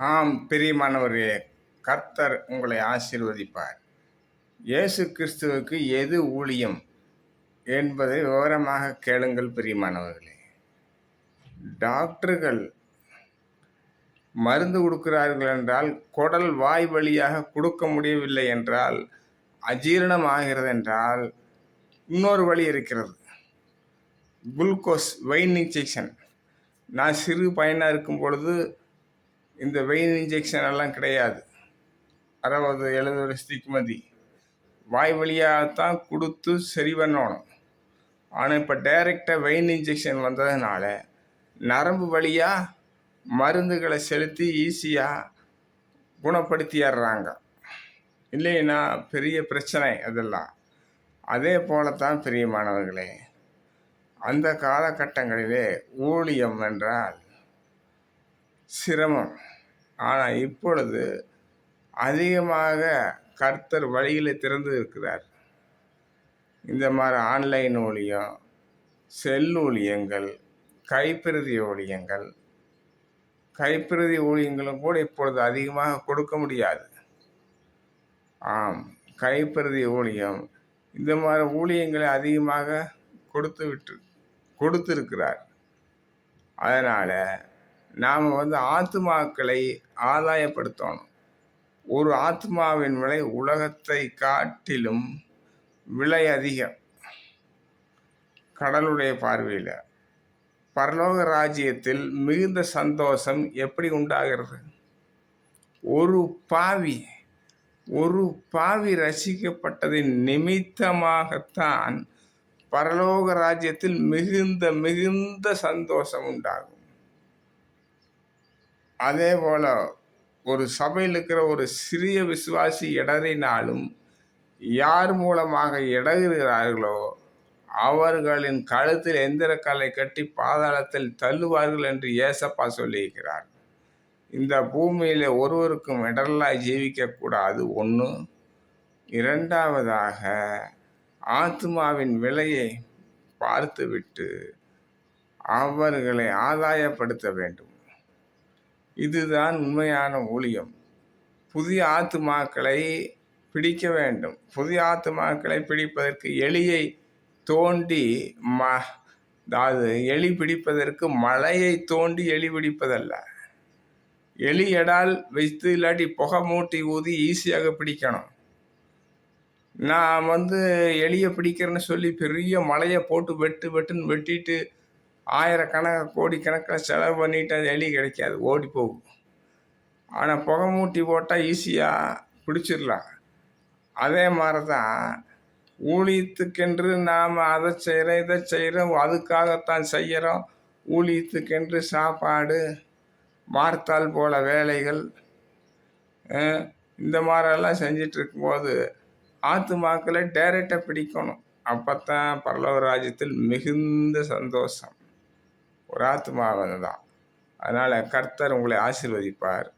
ஆம், பிரியமானவர்களே, கர்த்தர் உங்களை ஆசீர்வதிப்பார். இயேசு கிறிஸ்துவுக்கு எது ஊழியம் என்பதை விவரமாக கேளுங்கள் பிரியமானவர்களே. டாக்டர்கள் மருந்து கொடுக்கிறார்கள் என்றால், குடல் வாய் வழியாக கொடுக்க முடியவில்லை என்றால், அஜீரணம் ஆகிறது என்றால், இன்னொரு வழி இருக்கிறது. Glucose vein injection. நான் சிறு பையனாக இருக்கும் பொழுது இந்த வெயின் இன்ஜெக்ஷன் எல்லாம் கிடையாது. 60-70 வருஷத்துக்கு மதி வாய் வழியாகத்தான் கொடுத்து சரி பண்ணணும். ஆனால் இப்போ டைரெக்டாக வெயின் இன்ஜெக்ஷன் வந்ததுனால நரம்பு வழியாக மருந்துகளை செலுத்தி ஈஸியாக குணப்படுத்திடுறாங்க. இல்லைன்னா பெரிய பிரச்சனை அதெல்லாம். அதே போலத்தான் பிரியமானவர்களே, அந்த காலகட்டங்களிலே ஊழியம் என்றால் சிரமம். ஆனால் இப்பொழுது அதிகமாக கர்த்தர் வழியில் திறந்து இருக்கிறார். இந்த மாதிரி ஆன்லைன் ஊழியம், செல் ஊழியங்கள், கைப்பிரதி ஊழியங்கள். கைப்பிரதி ஊழியங்களும் கூட இப்பொழுது அதிகமாக கொடுக்க முடியாது. ஆம், கைப்பிரதி ஊழியம், இந்த மாதிரி ஊழியங்களை அதிகமாக கொடுத்திருக்கிறார். அதனால் நாம் ஆத்துமாக்களை ஆதாயப்படுத்தணும். ஒரு ஆத்மாவின் விலை உலகத்தை காட்டிலும் விலை அதிகம் கடலுடைய பார்வையில். பரலோக ராஜ்யத்தில் மிகுந்த சந்தோஷம் எப்படி உண்டாகிறது? ஒரு பாவி ரசிக்கப்பட்டதின் நிமித்தமாகத்தான் பரலோக ராஜ்யத்தில் மிகுந்த சந்தோஷம் உண்டாகும். அதே போல ஒரு சபையில் இருக்கிற ஒரு சிறிய விசுவாசி இடறினாலும், யார் மூலமாக இடறுகிறார்களோ அவர்களின் கழுத்தில் எந்திரக்கல்லை கட்டி பாதாளத்தில் தள்ளுவார்கள் என்று ஏசப்பா சொல்லியிருக்கிறார். இந்த பூமியில் ஒருவருக்கும் இடரலாய் ஜீவிக்கக்கூடாது. ஒன்று. இரண்டாவதாக, ஆத்மாவின் விலையை பார்த்துவிட்டு அவர்களை ஆதாயப்படுத்த வேண்டும். இதுதான் உண்மையான ஊழியம். புதிய ஆத்துமாக்களை பிடிக்க வேண்டும். புதிய ஆத்துமாக்களை பிடிப்பதற்கு எலியை தோண்டி எலி பிடிப்பதற்கு மலையை தோண்டி எலி பிடிப்பதல்ல. எலி எடால் வைத்து இல்லாட்டி புகை மூட்டி ஊதி ஈஸியாக பிடிக்கணும். நான் எலியை பிடிக்கிறேன்னு சொல்லி பெரிய மலையை போட்டு வெட்டுன்னு வெட்டிட்டு ஆயிரக்கணக்கான கோடிக்கணக்கில் செலவு பண்ணிட்டு அது எலி கிடைக்காது, ஓடி போகும். ஆனால் புகை மூட்டி போட்டால் ஈஸியாக பிடிச்சிடலாம். அதே மாதிரி தான் ஊழியத்துக்கென்று நாம் அதை செய்கிறோம் இதை செய்கிறோம், அதுக்காகத்தான் செய்கிறோம். ஊழியத்துக்கென்று சாப்பாடு, மார்த்தால் போல வேலைகள், இந்த மாதிரியெல்லாம் செஞ்சிட்டு இருக்கும்போது ஆத்துமாக்களை டைரெக்டாக பிடிக்கணும். அப்போத்தான் பரலோக ராஜ்யத்தில் மிகுந்த சந்தோஷம் ஒரு ஆத்மாவன் தான். அதனால் கர்த்தர் உங்களை ஆசீர்வதிப்பார்.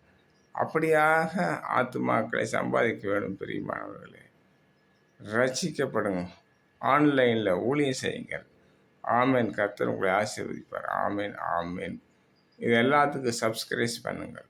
அப்படியாக ஆத்துமாக்களை சம்பாதிக்க வேண்டும் பிரியமானவர்களே. ரட்சிக்கப்படுங்க. ஆன்லைனில் ஊழியம் செய்யுங்கள். ஆமேன். கர்த்தர் உங்களை ஆசீர்வதிப்பார். ஆமேன். இது எல்லாத்துக்கும் சப்ஸ்கிரைப் பண்ணுங்கள்.